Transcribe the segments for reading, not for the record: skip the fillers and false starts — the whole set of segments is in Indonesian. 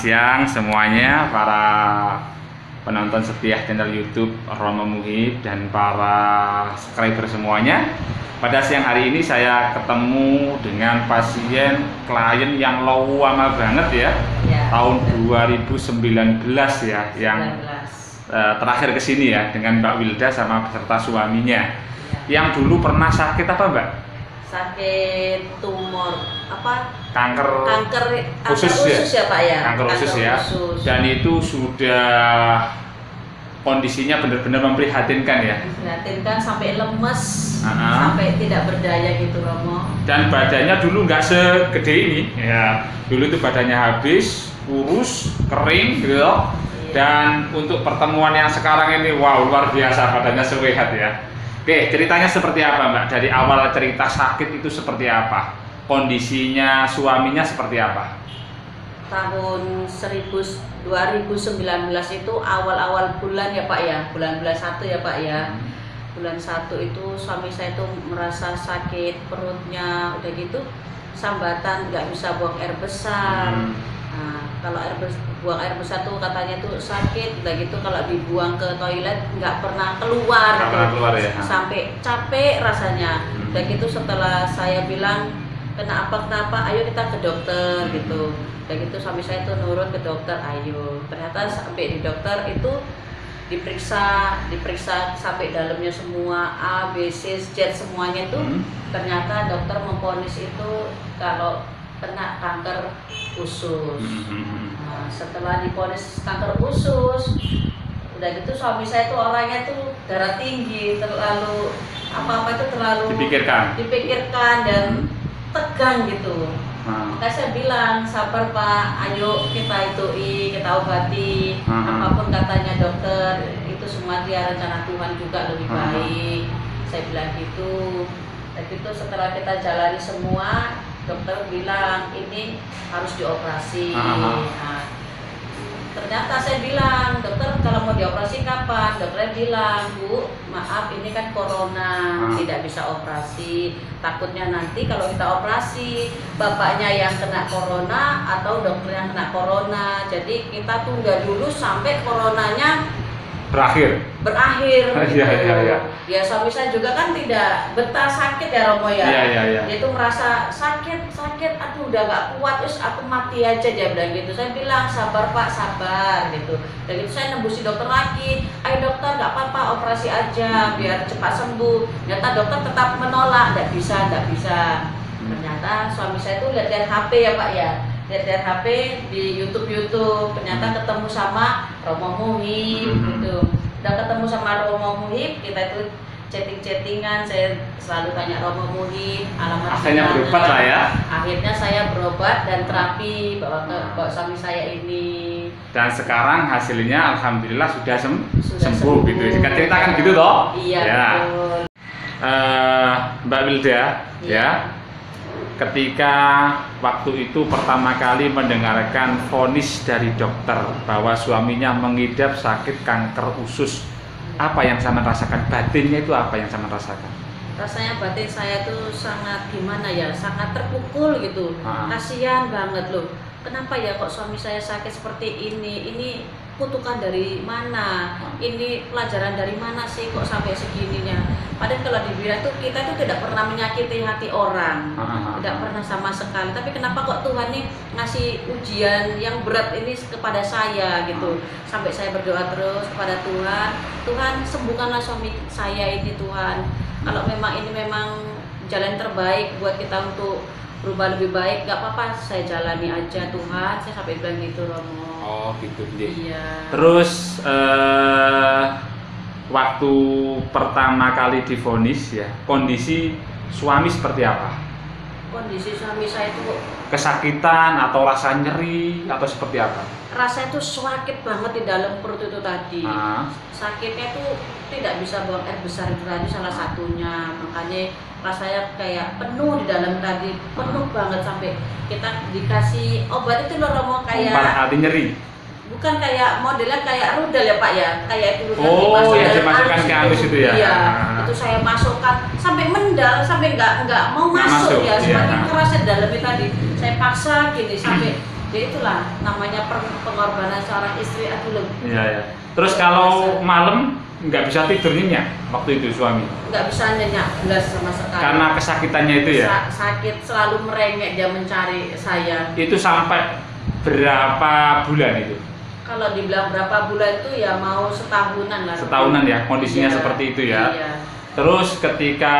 siang semuanya, para penonton setia channel YouTube Romo Muhib dan para subscriber semuanya. Pada siang hari ini saya ketemu dengan pasien klien yang lama banget ya, tahun 2019 ya, yang terakhir kesini ya dengan Mbak Wilda sama beserta suaminya. Yang dulu pernah sakit apa Mbak? Sakit tumor kanker usus ya Pak ya. Kanker usus ya. Dan itu sudah kondisinya benar-benar memprihatinkan ya. Memprihatinkan sampai lemes, sampai tidak berdaya gitu Romo. Dan badannya dulu nggak segede ini ya. Dulu itu badannya habis, kurus, kering gitu. Dan untuk pertemuan yang sekarang ini wow, luar biasa, badannya sehat ya. Oke, ceritanya seperti apa Mbak? Dari awal cerita sakit itu seperti apa? Kondisinya suaminya seperti apa? Tahun 2019 itu awal-awal bulan ya Pak ya, bulan 1 ya Pak ya. Bulan 1 itu suami saya itu merasa sakit perutnya, udah gitu sambatan, nggak bisa buang air besar. Nah, kalau buang air besar tuh katanya tuh sakit, udah gitu kalau dibuang ke toilet nggak pernah keluar, ya. Sampai capek rasanya. Udah gitu setelah saya bilang kenapa, ayo kita ke dokter gitu. Udah gitu suami saya tuh nurut ke dokter, ayo. Ternyata sampai di dokter itu diperiksa sampai dalamnya semua, A, B, C, Z semuanya tuh. Ternyata dokter memvonis itu kalau kena kanker usus. Nah, setelah divonis kanker usus, udah gitu suami saya tuh orangnya tuh darah tinggi, terlalu apa-apa itu terlalu dipikirkan dan tegang gitu. Makanya saya bilang, sabar Pak, ayo kita obati, apapun katanya dokter, itu semua dia rencana Tuhan juga lebih baik. Saya bilang gitu. Dan itu setelah kita jalani semua, dokter bilang ini harus dioperasi. Nah, ternyata saya bilang, dokter kalau mau dioperasi kapan? Dokternya bilang, Bu, maaf ini kan corona, tidak bisa operasi. Takutnya nanti kalau kita operasi, bapaknya yang kena corona atau dokter yang kena corona. Jadi kita tunda dulu sampai coronanya berakhir. Ya suami saya juga kan tidak betah sakit ya Romo ya. Dia tuh merasa sakit, aduh udah gak kuat, terus aku mati aja, dia bilang gitu. Saya bilang sabar Pak, sabar gitu. Dan itu saya nembusi dokter lagi, ayo dokter gak apa-apa operasi aja biar cepat sembuh. Ternyata dokter tetap menolak, gak bisa. Ternyata suami saya tuh lihat HP ya Pak ya. Lihat HP di YouTube, ternyata ketemu sama Romo Muhib gitu. Udah ketemu sama Romo Muhib, kita itu chattingan, saya selalu tanya Romo Muhib, alamat akhirnya berobat lah ya. Akhirnya saya berobat dan terapi bawa suami saya ini. Dan sekarang hasilnya alhamdulillah sudah sembuh gitu. Ceritakan gitu toh? Iya ya. Betul. Mbak Wilda ya. Ketika waktu itu pertama kali mendengarkan vonis dari dokter bahwa suaminya mengidap sakit kanker usus, apa yang sama rasakan? Batinnya itu apa yang sama rasakan? Rasanya batin saya tuh sangat gimana ya, sangat terpukul gitu. Kasihan banget loh. Kenapa ya kok suami saya sakit seperti ini? Ini kutukan dari mana? Ini pelajaran dari mana sih kok sampai segininya? Padahal kalau dibilang tuh kita tuh tidak pernah menyakiti hati orang, tidak pernah sama sekali. Tapi kenapa kok Tuhan nih ngasih ujian yang berat ini kepada saya gitu? Sampai saya berdoa terus kepada Tuhan, Tuhan sembuhkanlah suami saya ini Tuhan. Kalau memang ini memang jalan terbaik buat kita untuk berubah lebih baik, gak apa-apa saya jalani aja Tuhan. Saya sampai bilang gitu Romo. Oh gitu deh. Iya. Terus waktu pertama kali divonis ya, kondisi suami seperti apa? Kondisi suami saya itu kesakitan atau rasa nyeri atau seperti apa? Rasanya tuh sakit banget di dalam perut itu tadi. Sakitnya tuh tidak bisa buang air besar itu tadi salah satunya. Makanya rasanya kayak penuh di dalam tadi, penuh banget sampai kita dikasih obat itu loh Romo, kayak hati nyeri. Bukan kayak modelnya kayak rudal ya Pak ya, kayak itu rudal dimasukkan ke anus itu ya. Iya, itu saya masukkan sampai mendal, sampai nggak mau masuk ya, semakin keras di dalamnya tadi. Saya paksa gini sampai Ya itulah namanya pengorbanan seorang istri. Aduh loh. Iya ya. Terus kalau malam nggak bisa tidur nyenyak waktu itu suami? Nggak bisa nyenyak belas sama sekali. Karena kesakitannya itu ya? Sakit, selalu merengek dia mencari saya. Itu sampai berapa bulan itu? Kalau dibilang berapa bulan itu ya mau setahunan lah. Setahunan ya, kondisinya Iya, seperti itu ya? Iya. Terus ketika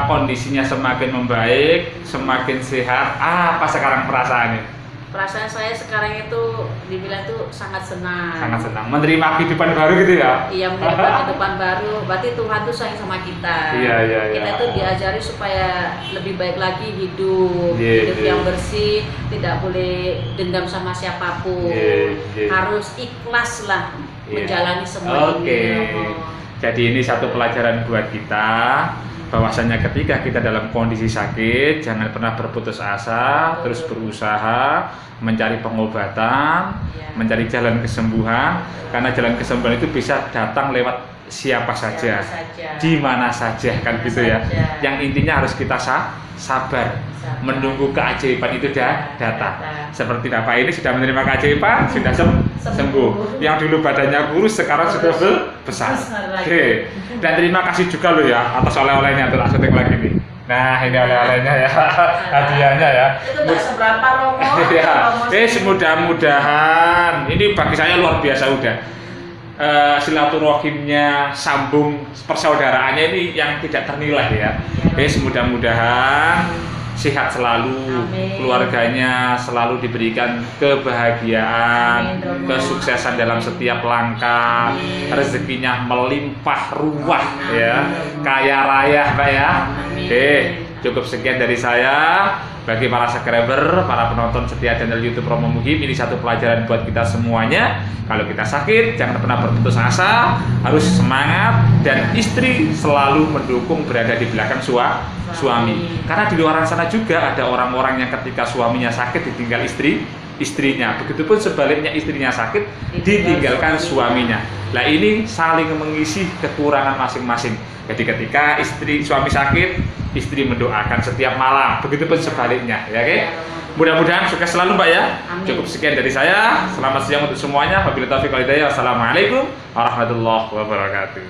kondisinya semakin membaik, semakin sehat, apa sekarang perasaannya? Perasaan saya sekarang itu dibilang tuh sangat senang. Sangat senang, menerima kehidupan baru gitu ya? Iya, menerima kehidupan baru. Berarti Tuhan tuh sayang sama kita. Iya. Kita tuh diajari supaya lebih baik lagi hidup, Iya. yang bersih, tidak boleh dendam sama siapapun. Iya. Harus ikhlas lah Iya. menjalani semua Oke. ini. Jadi ini satu pelajaran buat kita, bahwasanya ketika kita dalam kondisi sakit jangan pernah berputus asa, terus berusaha mencari pengobatan, mencari jalan kesembuhan, karena jalan kesembuhan itu bisa datang lewat siapa saja, di mana saja kan gitu ya. Yang intinya harus kita sabar menunggu keajaiban itu datang. Seperti Bapak ini sudah menerima keajaiban, sudah sembuh. Yang dulu badannya kurus sekarang sudah besar. Oke. Dan terima kasih juga loh ya atas oleh-olehnya, tuh syuting lagi nih. Nah, ini oleh-olehnya ya, hadiahnya ya. Itu nggak seberapa Romo. Ya. Mudah-mudahan ini bagi saya luar biasa udah. Silaturahimnya, sambung persaudaraannya ini yang tidak ternilai ya. Mudah-mudahan sehat selalu, Amin. keluarganya selalu diberikan kebahagiaan, Amin. kesuksesan dalam setiap langkah, rezekinya melimpah ruah ya, kaya raya Pak ya. Oke, cukup sekian dari saya. Bagi para subscriber, para penonton setia channel YouTube Romo Muhib, ini satu pelajaran buat kita semuanya. Kalau kita sakit, jangan pernah berputus asa, harus semangat, dan istri selalu mendukung, berada di belakang suami. Karena di luar sana juga ada orang-orang yang ketika suaminya sakit ditinggal istrinya. Begitupun sebaliknya, istrinya sakit ditinggalkan suaminya. Nah ini saling mengisi kekurangan masing-masing. Jadi ketika suami sakit, istri mendoakan setiap malam. Begitupun sebaliknya, ya oke? Mudah-mudahan sukses selalu Mbak ya. Amin. Cukup sekian dari saya. Selamat siang untuk semuanya. Wabillahi taufiq wal hidayah. Wassalamualaikum warahmatullahi wabarakatuh.